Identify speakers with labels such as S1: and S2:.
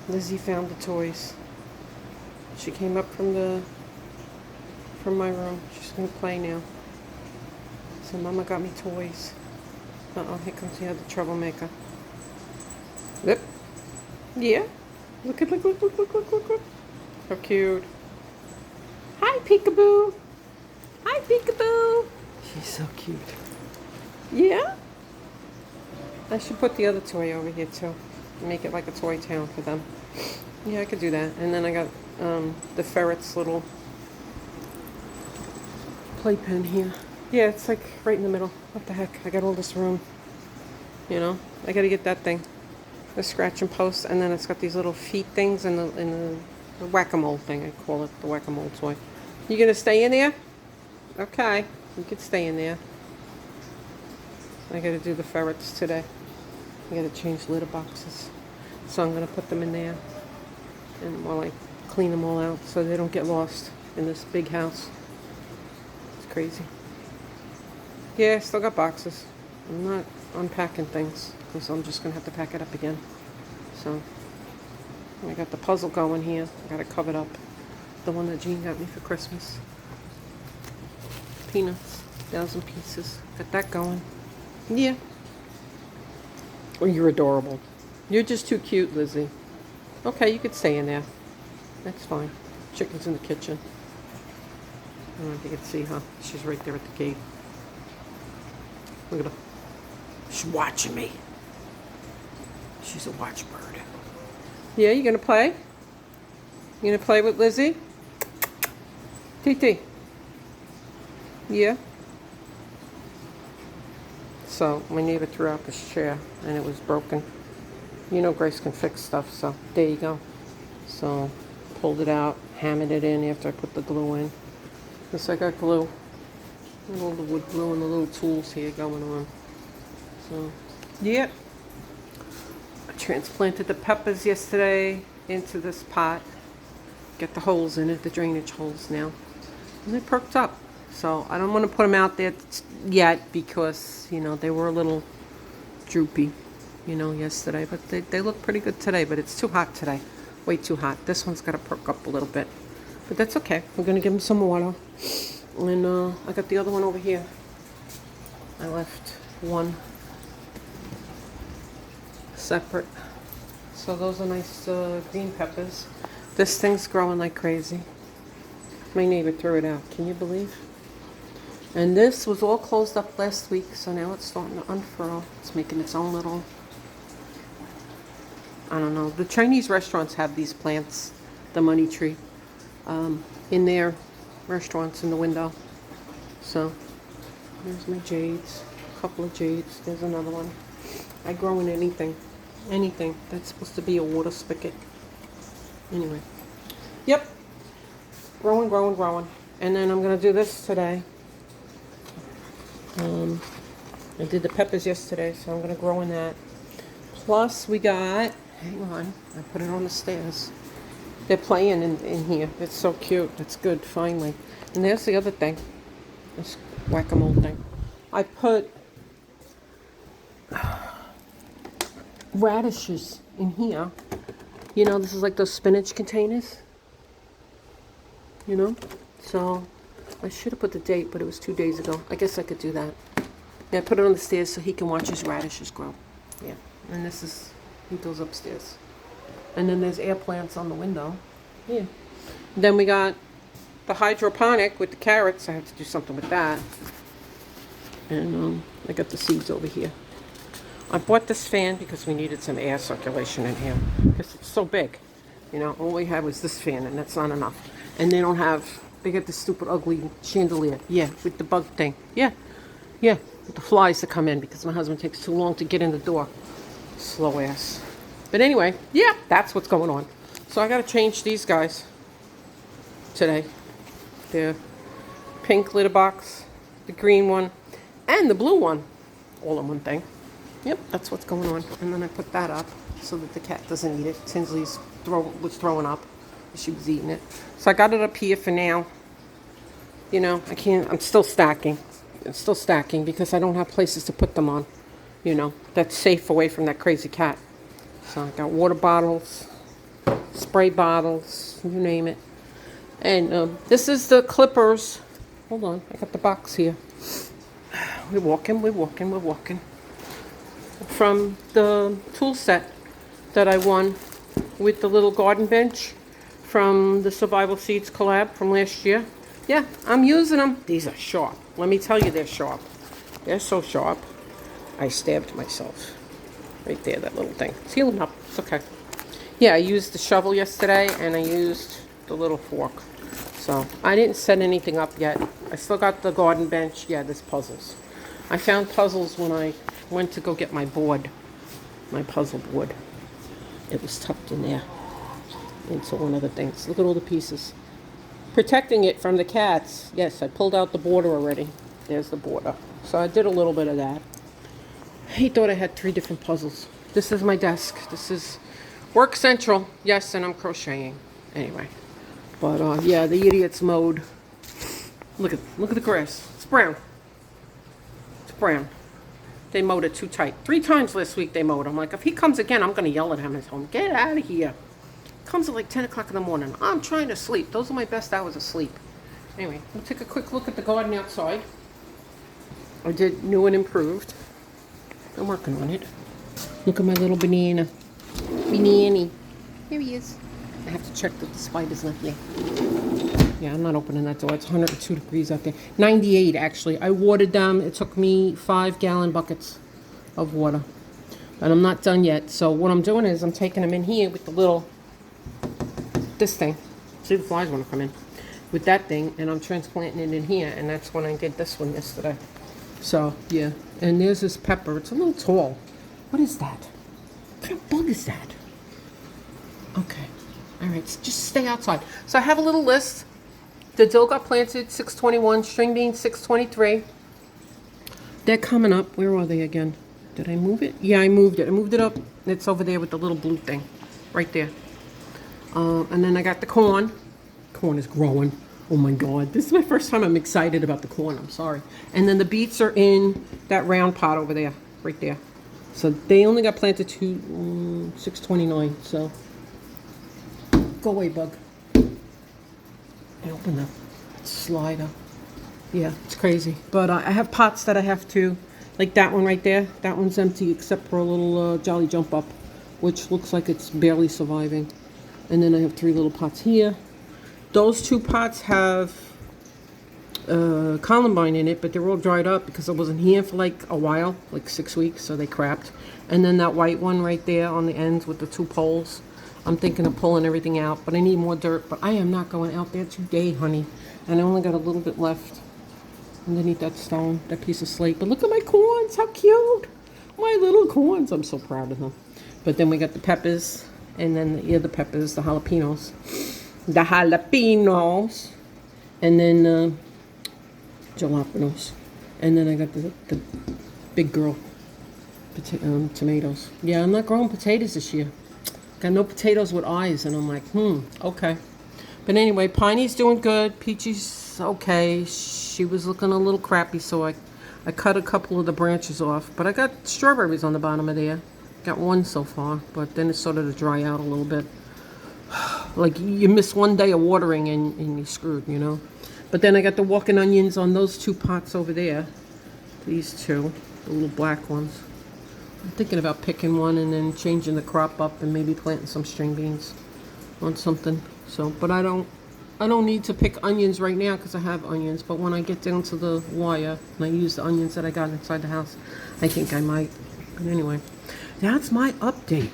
S1: Lizzie found the toys. She came up from my room. She's gonna play now. So Mama got me toys. Uh-oh, here comes the other troublemaker. Yep. Yeah. Look. How cute. Hi, Peekaboo. Hi, Peekaboo. She's so cute. Yeah? I should put the other toy over here, too. Make it like a toy town for them. Yeah, I could do that. And then I got the ferret's little playpen here. Yeah, it's like right in the middle. What the heck? I got all this room. You know? I gotta get that thing. The scratch and post. And then it's got these little feet things and the whack-a-mole thing. I call it the whack-a-mole toy. You gonna stay in there? Okay. You could stay in there. I gotta do the ferrets today. I gotta change litter boxes. So I'm gonna put them in there. And while I clean them all out so they don't get lost in this big house. It's crazy. Yeah, I still got boxes. I'm not unpacking things because I'm just gonna have to pack it up again. So I got the puzzle going here. I got it covered up. The one that Jean got me for Christmas. Peanuts, 1,000 pieces. Got that going. Yeah. Oh, you're adorable. You're just too cute, Lizzie. Okay, you could stay in there. That's fine. Chicken's in the kitchen. I don't know if you can see her. She's right there at the gate. Look at her. She's watching me. She's a watchbird. Yeah, you gonna play? You gonna play with Lizzie? TT. Yeah. So my neighbor threw out this chair and it was broken. You know Grace can fix stuff, so there you go. So pulled it out, hammered it in after I put the glue in. Guess I got glue. And all the wood glue and the little tools here going on. So, yeah. I transplanted the peppers yesterday into this pot. Get the holes in it, the drainage holes now. And they perked up. So I don't want to put them out there yet because, you know, they were a little droopy, you know, yesterday. But they look pretty good today, but it's too hot today. Way too hot. This one's got to perk up a little bit. But that's okay. We're going to give them some water. And I got the other one over here. I left one separate. So those are nice green peppers. This thing's growing like crazy. My neighbor threw it out. Can you believe? And this was all closed up last week, so now it's starting to unfurl. It's making its own little, I don't know. The Chinese restaurants have these plants, the money tree, in their restaurants in the window. So there's my jades, a couple of jades. There's another one. I grow in anything that's supposed to be a water spigot. Anyway, yep, growing. And then I'm gonna do this today. I did the peppers yesterday, so I'm gonna grow in that. Plus we got, hang on, I put it on the stairs. They're playing in here. It's so cute. It's good, finally. And there's the other thing. This whack-a-mole thing. I put radishes in here. You know, this is like those spinach containers. You know? So, I should have put the date, but it was 2 days ago. I guess I could do that. Yeah, I put it on the stairs so he can watch his radishes grow. Yeah. And this is, he goes upstairs. And then there's air plants on the window. Yeah. Then we got the hydroponic with the carrots. I have to do something with that. And I got the seeds over here. I bought this fan because we needed some air circulation in here. Because it's so big. You know, all we had was this fan and that's not enough. And they don't have, they got this stupid ugly chandelier. Yeah, with the bug thing. Yeah. With the flies that come in because my husband takes too long to get in the door. Slow ass. But anyway, yeah, that's what's going on. So I got to change these guys today. The pink litter box, the green one, and the blue one. All in one thing. Yep, that's what's going on. And then I put that up so that the cat doesn't eat it. Tinsley's was throwing up. She was eating it. So I got it up here for now. You know, I'm still stacking. It's still stacking because I don't have places to put them on. You know, that's safe away from that crazy cat. So I got water bottles. spray bottles, you name it. And this is the clippers. Hold on, I got the box here. We're walking. From the tool set that I won with the little garden bench from the Survival Seeds collab from last year. Yeah, I'm using them. These are sharp. Let me tell you, they're sharp. They're so sharp. I stabbed myself. Right there, that little thing. It's healing up. It's okay. Yeah, I used the shovel yesterday, and I used the little fork. So, I didn't set anything up yet. I still got the garden bench. Yeah, there's puzzles. I found puzzles when I went to go get my board. My puzzle board. It was tucked in there. Into one of the things. Look at all the pieces. Protecting it from the cats. Yes, I pulled out the border already. There's the border. So I did a little bit of that. He thought I had 3 different puzzles. This is my desk. This is Work Central. Yes, and I'm crocheting. Anyway. But yeah, the idiots mowed. Look at the grass. It's brown. It's brown. They mowed it too tight. 3 times last week they mowed. I'm like, if he comes again, I'm gonna yell at him and tell him, get out of here. Comes at like 10 o'clock in the morning. I'm trying to sleep. Those are my best hours of sleep. Anyway, we'll take a quick look at the garden outside. I did new and improved. I'm working on it. Look at my little banana. Banana. Here he is. I have to check that the spider's not there. Yeah, I'm not opening that door. It's 102 degrees out there. 98, actually. I watered them. It took me 5-gallon buckets of water. And I'm not done yet. So what I'm doing is I'm taking them in here with the little, this thing. See, the flies want to come in. With that thing, and I'm transplanting it in here. And that's when I did this one yesterday. So, yeah. And there's this pepper. It's a little tall. What is that? What kind of bug is that? Okay. All right. So just stay outside. So I have a little list. The dill got planted, 621. String beans, 623. They're coming up. Where are they again? Did I move it? Yeah, I moved it. I moved it up. It's over there with the little blue thing. Right there. And then I got the corn. Corn is growing. Oh my God. This is my first time I'm excited about the corn. I'm sorry. And then the beets are in that round pot over there. Right there. So they only got planted to 629. So go away, bug. I open the slider. Yeah, it's crazy. But I have pots that I have to, like that one right there. That one's empty except for a little Jolly Jump Up, which looks like it's barely surviving. And then I have 3 little pots here. Those 2 pots have columbine in it, but they're all dried up because I wasn't here for like a while, like 6 weeks, so they crapped. And then that white one right there on the ends with the 2 poles. I'm thinking of pulling everything out, but I need more dirt. But I am not going out there today, honey. And I only got a little bit left underneath that stone, that piece of slate. But look at my corns, how cute. My little corns, I'm so proud of them. But then we got the peppers, and then the other peppers, the jalapenos. The jalapenos. And then jalapenos. And then I got the big girl tomatoes. Yeah, I'm not growing potatoes this year. Got no potatoes with eyes, and I'm like, okay. But anyway, Piney's doing good. Peachy's okay. She was looking a little crappy, so I cut a couple of the branches off. But I got strawberries on the bottom of there. Got 1 so far, but then it started to dry out a little bit. Like, you miss 1 day of watering and you're screwed, you know. But then I got the walking onions on those 2 pots over there. These 2, the little black ones. I'm thinking about picking one and then changing the crop up and maybe planting some string beans on something. So, but I don't need to pick onions right now because I have onions. But when I get down to the wire and I use the onions that I got inside the house, I think I might. But anyway, that's my update.